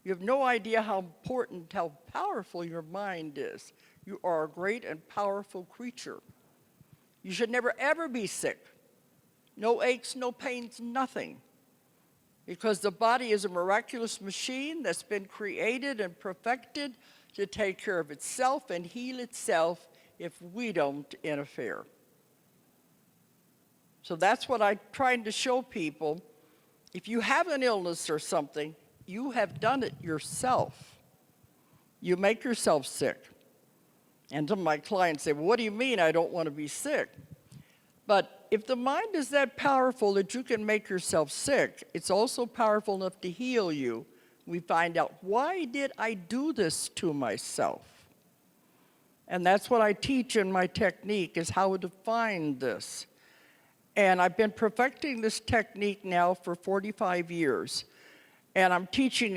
You have no idea how important, how powerful your mind is. You are a great and powerful creature. You should never, ever be sick. No aches, no pains, nothing. Because the body is a miraculous machine that's been created and perfected to take care of itself and heal itself if we don't interfere. So that's what I'm trying to show people. If you have an illness or something, you have done it yourself. You make yourself sick. And some of my clients say, well, what do you mean I don't want to be sick? But if the mind is that powerful that you can make yourself sick, it's also powerful enough to heal you. We find out, why did I do this to myself? And that's what I teach in my technique, is how to find this. And I've been perfecting this technique now for 45 years. And I'm teaching it